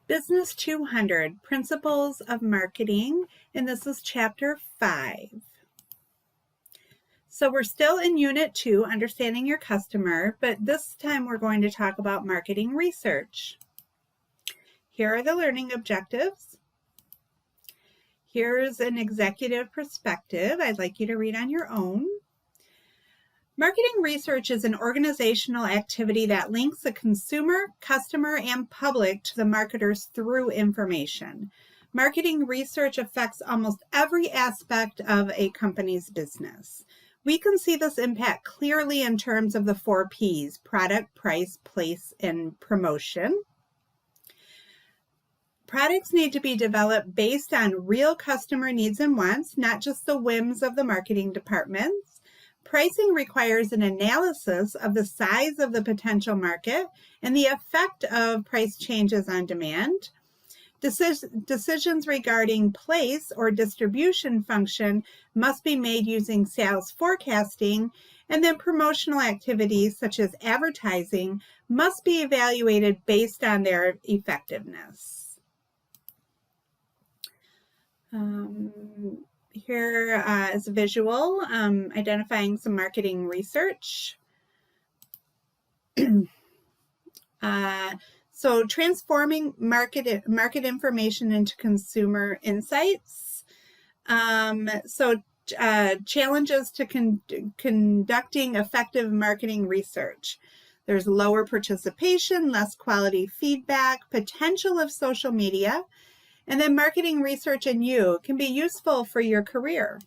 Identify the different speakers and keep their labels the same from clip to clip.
Speaker 1: Business 200, Principles of Marketing, and this is Chapter 5. So we're still in Unit 2, Understanding Your Customer, but this time we're going to talk about marketing research. Here are the learning objectives. Here's an executive perspective I'd like you to read on your own. Marketing research is an organizational activity that links the consumer, customer, and public to the marketers through information. Marketing research affects almost every aspect of a company's business. We can see this impact clearly in terms of the 4 Ps: product, price, place, and promotion. Products need to be developed based on real customer needs and wants, not just the whims of the marketing departments. Pricing requires an analysis of the size of the potential market and the effect of price changes on demand. Decisions regarding place or distribution function must be made using sales forecasting, and then promotional activities such as advertising must be evaluated based on their effectiveness. Here is a visual identifying some marketing research. So transforming market information into consumer insights. Challenges to conducting effective marketing research. There's lower participation, less quality feedback, potential of social media, and then marketing research and you can be useful for your career.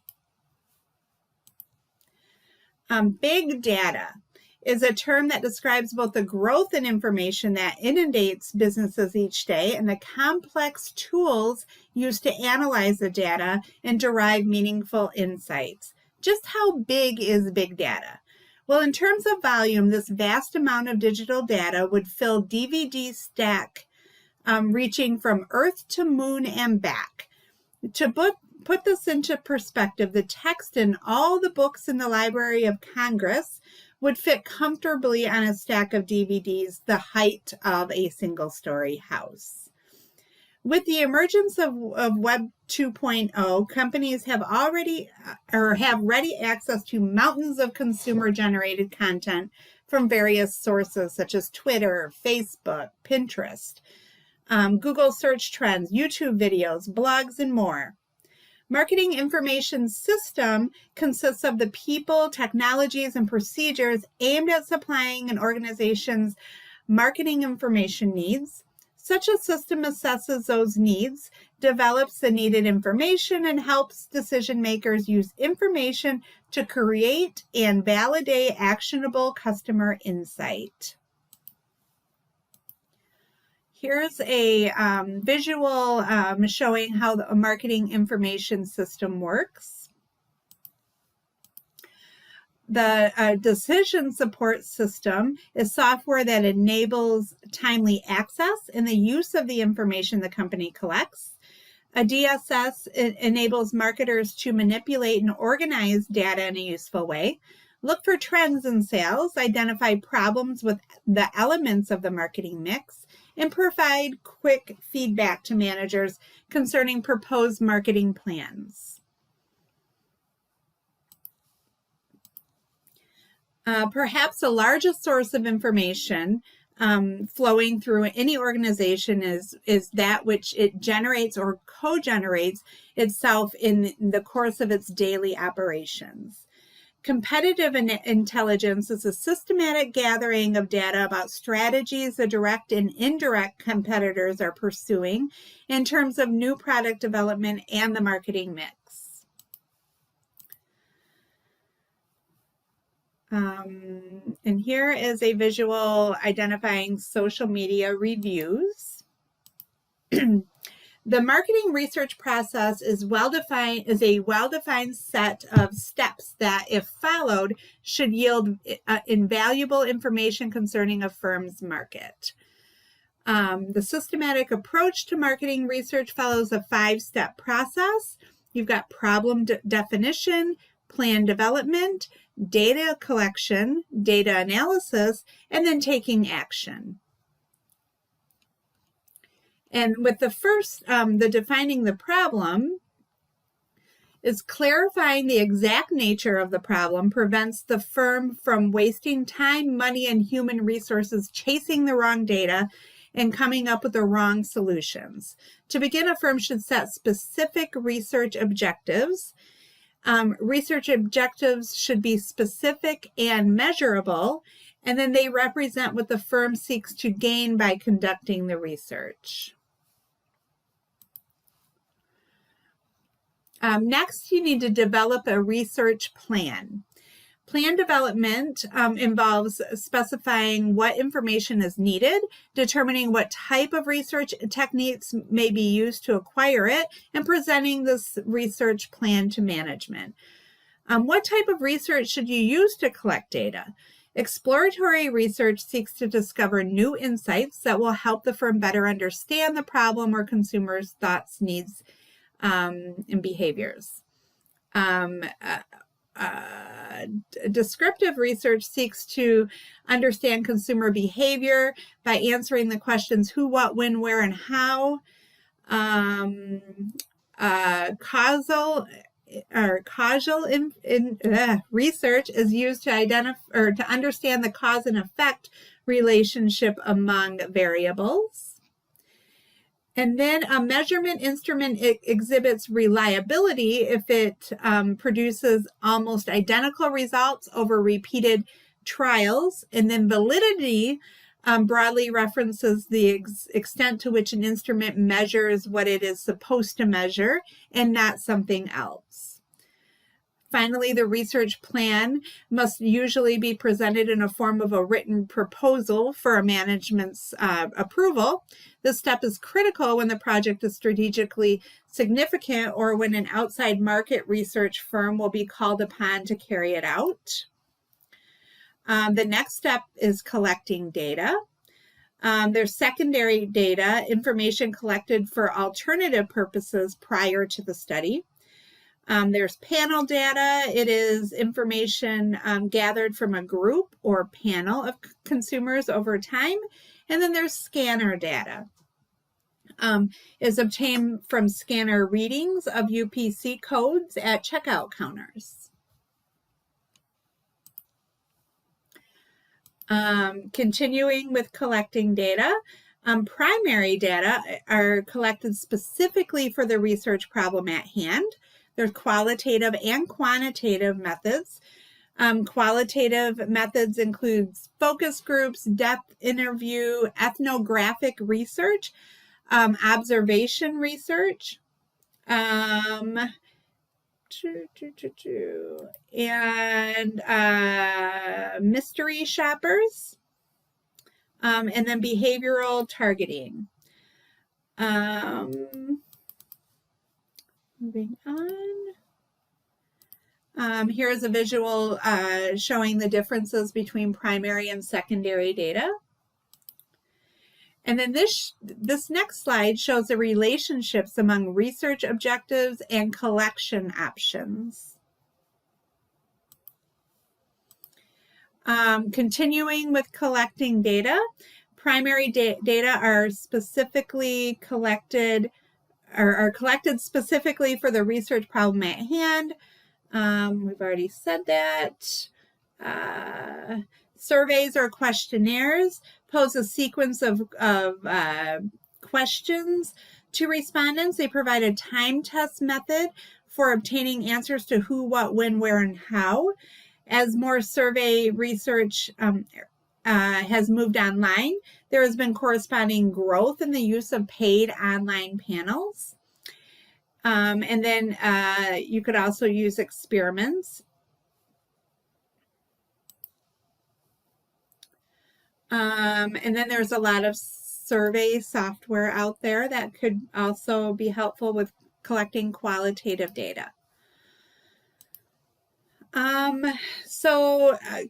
Speaker 1: Big data is a term that describes both the growth in information that inundates businesses each day and the complex tools used to analyze the data and derive meaningful insights. Just how big is big data? Well, in terms of volume, this vast amount of digital data would fill DVD stack reaching from Earth to Moon and back. To put this into perspective, the text in all the books in the Library of Congress would fit comfortably on a stack of DVDs the height of a single-story house. With the emergence of Web 2.0, companies have ready access to mountains of consumer-generated content from various sources such as Twitter, Facebook, Pinterest, Google search trends, YouTube videos, blogs, and more. Marketing information system consists of the people, technologies, and procedures aimed at supplying an organization's marketing information needs. Such a system assesses those needs, develops the needed information, and helps decision makers use information to create and validate actionable customer insight. Here's a visual showing how a marketing information system works. The decision support system is software that enables timely access and the use of the information the company collects. A DSS enables marketers to manipulate and organize data in a useful way. Look for trends in sales, identify problems with the elements of the marketing mix, and provide quick feedback to managers concerning proposed marketing plans. Perhaps the largest source of information flowing through any organization is that which it generates or co-generates itself in the course of its daily operations. Competitive intelligence is a systematic gathering of data about strategies the direct and indirect competitors are pursuing in terms of new product development and the marketing mix. And here is a visual identifying social media reviews. The marketing research process is a well-defined set of steps that, if followed, should yield invaluable information concerning a firm's market. The systematic approach to marketing research follows a 5-step process. You've got problem definition, plan development, data collection, data analysis, and then taking action. And with the first, the defining the problem, is clarifying the exact nature of the problem prevents the firm from wasting time, money, and human resources chasing the wrong data and coming up with the wrong solutions. To begin, a firm should set specific research objectives. Research objectives should be specific and measurable, and then they represent what the firm seeks to gain by conducting the research. Next, you need to develop a research plan. Plan development involves specifying what information is needed, determining what type of research techniques may be used to acquire it, and presenting this research plan to management. What type of research should you use to collect data? Exploratory research seeks to discover new insights that will help the firm better understand the problem or consumers' thoughts, needs, and behaviors. Descriptive research seeks to understand consumer behavior by answering the questions who, what, when, where, and how. Causal research is used to identify or to understand the cause and effect relationship among variables. And then a measurement instrument exhibits reliability if it produces almost identical results over repeated trials. And then validity broadly references the extent to which an instrument measures what it is supposed to measure and not something else. Finally, the research plan must usually be presented in a form of a written proposal for a management's approval. This step is critical when the project is strategically significant or when an outside market research firm will be called upon to carry it out. The next step is collecting data. There's secondary data, information collected for alternative purposes prior to the study. There's panel data. It is information gathered from a group or panel of consumers over time. And then there's scanner data. Is obtained from scanner readings of UPC codes at checkout counters. Continuing with collecting data. Primary data are collected specifically for the research problem at hand. There's qualitative and quantitative methods. Qualitative methods include focus groups, depth interview, ethnographic research, observation research, and mystery shoppers, and then behavioral targeting. Moving on. Here's a visual showing the differences between primary and secondary data. And then this next slide shows the relationships among research objectives and collection options. Continuing with collecting data, primary data are specifically collected are collected specifically for the research problem at hand. We've already said that. Surveys or questionnaires pose a sequence of questions to respondents. They provide a time test method for obtaining answers to who, what, when, where, and how. As more survey research has moved online, there has been corresponding growth in the use of paid online panels. And then you could also use experiments. And then there's a lot of survey software out there that could also be helpful with collecting qualitative data.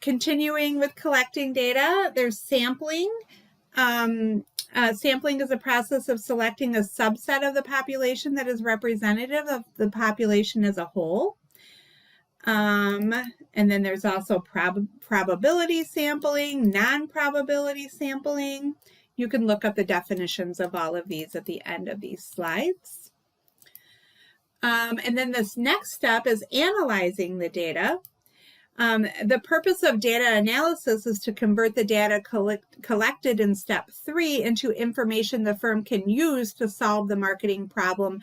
Speaker 1: Continuing with collecting data, there's sampling. Sampling is a process of selecting a subset of the population that is representative of the population as a whole. And then there's also probability sampling, non-probability sampling, You can look up the definitions of all of these at the end of these slides. And then this next step is analyzing the data. The purpose of data analysis is to convert the data collected in step 3 into information the firm can use to solve the marketing problem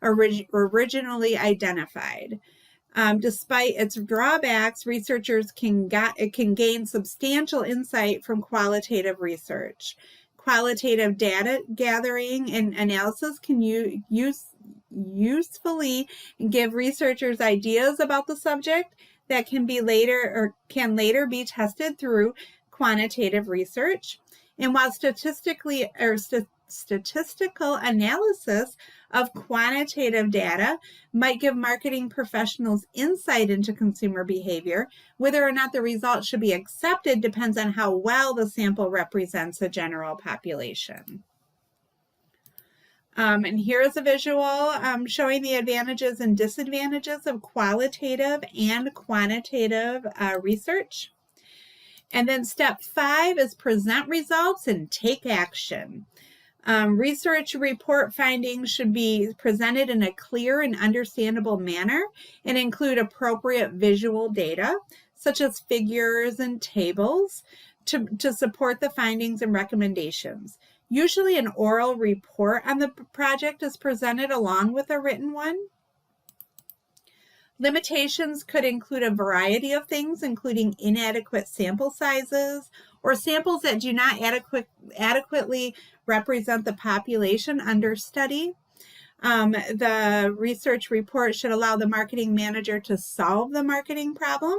Speaker 1: originally identified. Despite its drawbacks, researchers can gain substantial insight from qualitative research. Qualitative data gathering and analysis can usefully give researchers ideas about the subject that can later be tested through quantitative research. And while statistical analysis of quantitative data might give marketing professionals insight into consumer behavior, whether or not the results should be accepted depends on how well the sample represents the general population. And here's a visual showing the advantages and disadvantages of qualitative and quantitative research. And then step 5 is present results and take action. Research report findings should be presented in a clear and understandable manner and include appropriate visual data, such as figures and tables, to support the findings and recommendations. Usually an oral report on the project is presented along with a written one. Limitations could include a variety of things, including inadequate sample sizes or samples that do not adequately represent the population under study. The research report should allow the marketing manager to solve the marketing problem.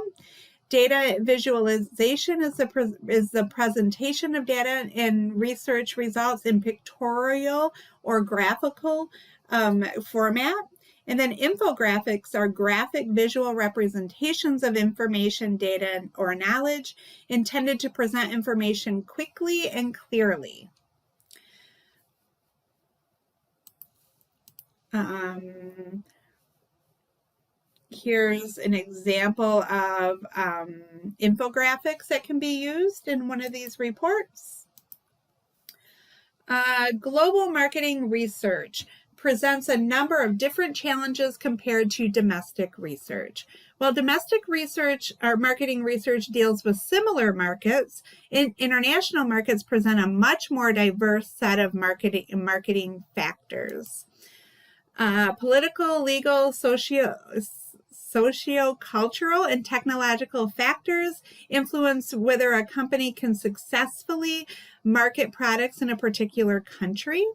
Speaker 1: Data visualization is the presentation of data and research results in pictorial or graphical format. And then infographics are graphic visual representations of information, data, or knowledge intended to present information quickly and clearly. Here's an example of infographics that can be used in one of these reports. Global marketing research presents a number of different challenges compared to domestic research. While domestic research or marketing research deals with similar markets, international markets present a much more diverse set of marketing factors. Political, legal, socio-cultural, and technological factors influence whether a company can successfully market products in a particular country.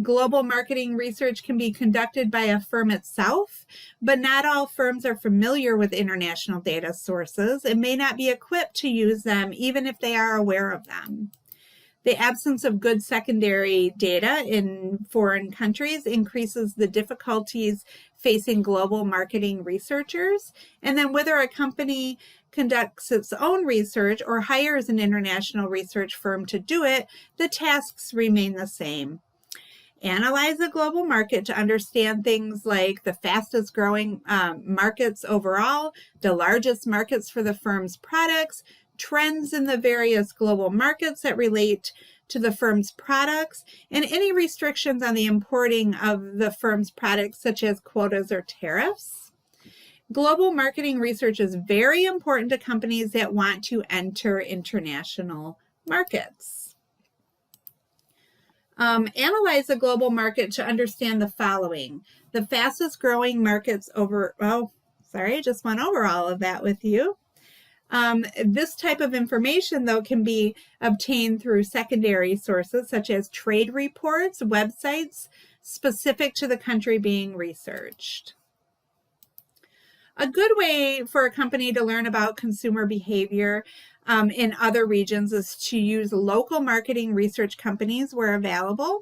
Speaker 1: Global marketing research can be conducted by a firm itself, but not all firms are familiar with international data sources and may not be equipped to use them even if they are aware of them. The absence of good secondary data in foreign countries increases the difficulties facing global marketing researchers. And then whether a company conducts its own research or hires an international research firm to do it, the tasks remain the same. Analyze the global market to understand things like the fastest growing markets overall, the largest markets for the firm's products, trends in the various global markets that relate to the firm's products, and any restrictions on the importing of the firm's products, such as quotas or tariffs. Global marketing research is very important to companies that want to enter international markets. Analyze the global market to understand the following. The fastest growing markets I just went over all of that with you. This type of information, though, can be obtained through secondary sources such as trade reports, websites specific to the country being researched. A good way for a company to learn about consumer behavior in other regions is to use local marketing research companies where available.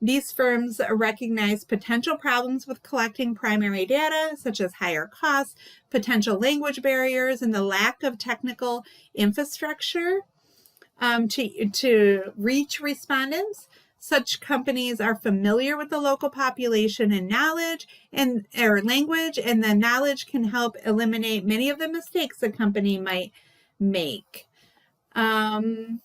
Speaker 1: These firms recognize potential problems with collecting primary data, such as higher costs, potential language barriers, and the lack of technical infrastructure to reach respondents. Such companies are familiar with the local population and language, and the knowledge can help eliminate many of the mistakes a company might make. In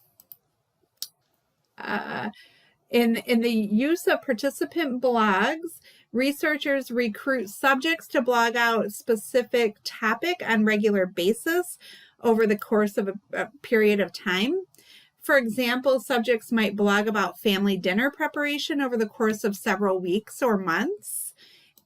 Speaker 1: the use of participant blogs, researchers recruit subjects to blog out a specific topic on regular basis over the course of a period of time. For example, subjects might blog about family dinner preparation over the course of several weeks or months.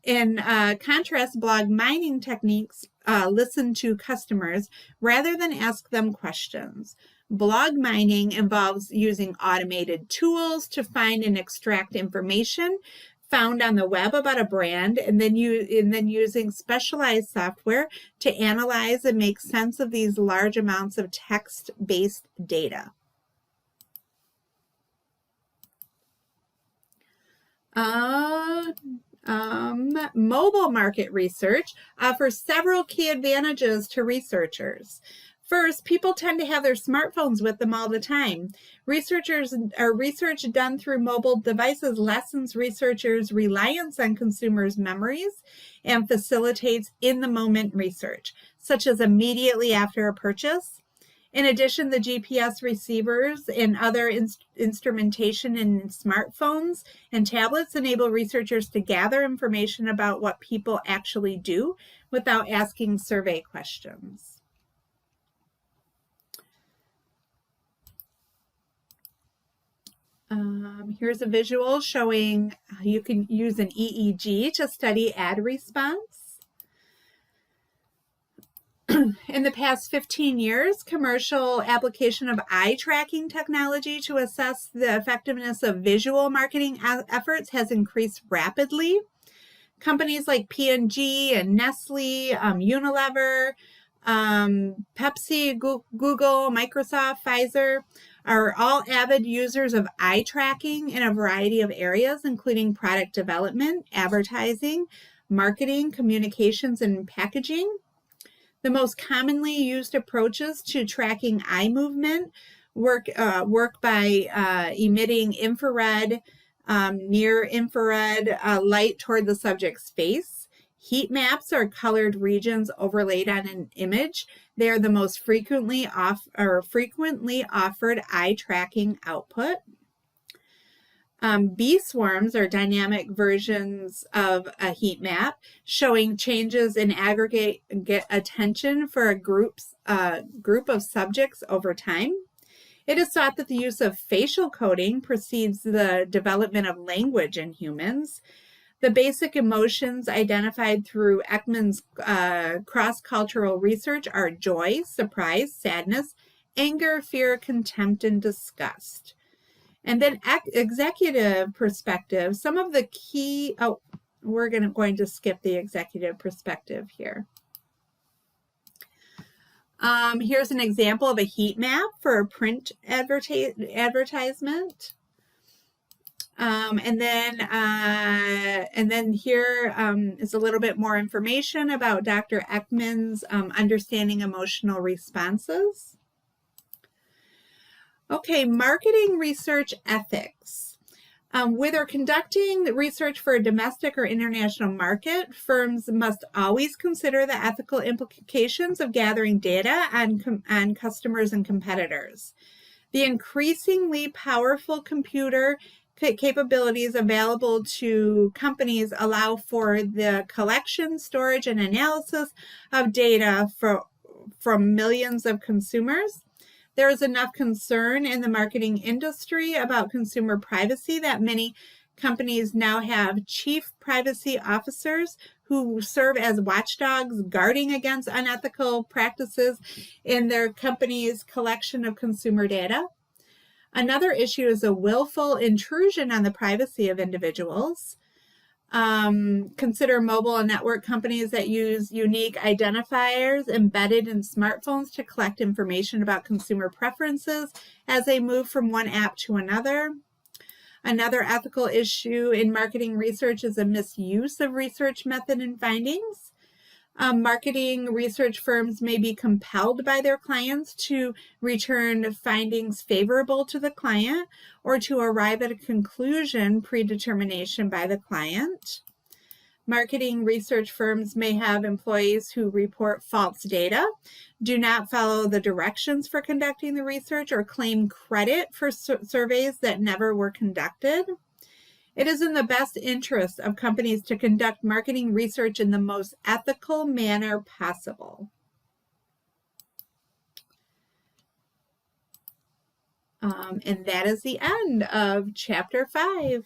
Speaker 1: In contrast, blog mining techniques listen to customers rather than ask them questions. Blog mining involves using automated tools to find and extract information found on the web about a brand, and then using specialized software to analyze and make sense of these large amounts of text-based data. Mobile market research offers several key advantages to researchers. First, people tend to have their smartphones with them all the time. Research done through mobile devices lessens researchers' reliance on consumers' memories and facilitates in-the-moment research, such as immediately after a purchase. In addition, the GPS receivers and other instrumentation in smartphones and tablets enable researchers to gather information about what people actually do without asking survey questions. Here's a visual showing how you can use an EEG to study ad response. In the past 15 years, commercial application of eye tracking technology to assess the effectiveness of visual marketing efforts has increased rapidly. Companies like P&G and Nestle, Unilever, Pepsi, Google, Microsoft, Pfizer are all avid users of eye tracking in a variety of areas, including product development, advertising, marketing, communications, and packaging. The most commonly used approaches to tracking eye movement work by emitting infrared, near-infrared light toward the subject's face. Heat maps are colored regions overlaid on an image. They are the most frequently offered eye tracking output. Bee swarms are dynamic versions of a heat map showing changes in aggregate attention for a group of subjects over time. It is thought that the use of facial coding precedes the development of language in humans. The basic emotions identified through Ekman's cross-cultural research are joy, surprise, sadness, anger, fear, contempt, and disgust. And then executive perspective, some of the key, we're going to skip the executive perspective here. Here's an example of a heat map for a print advertisement. And then here is a little bit more information about Dr. Ekman's understanding emotional responses. Okay, marketing research ethics. Whether conducting research for a domestic or international market, firms must always consider the ethical implications of gathering data on customers and competitors. The increasingly powerful computer capabilities available to companies allow for the collection, storage, and analysis of data from millions of consumers. There is enough concern in the marketing industry about consumer privacy that many companies now have chief privacy officers who serve as watchdogs guarding against unethical practices in their company's collection of consumer data. Another issue is a willful intrusion on the privacy of individuals. Consider mobile and network companies that use unique identifiers embedded in smartphones to collect information about consumer preferences as they move from one app to another. Another ethical issue in marketing research is a misuse of research method and findings. Marketing research firms may be compelled by their clients to return findings favorable to the client or to arrive at a conclusion predetermination by the client. Marketing research firms may have employees who report false data, do not follow the directions for conducting the research, or claim credit for surveys that never were conducted. It is in the best interest of companies to conduct marketing research in the most ethical manner possible. And that is the end of Chapter 5.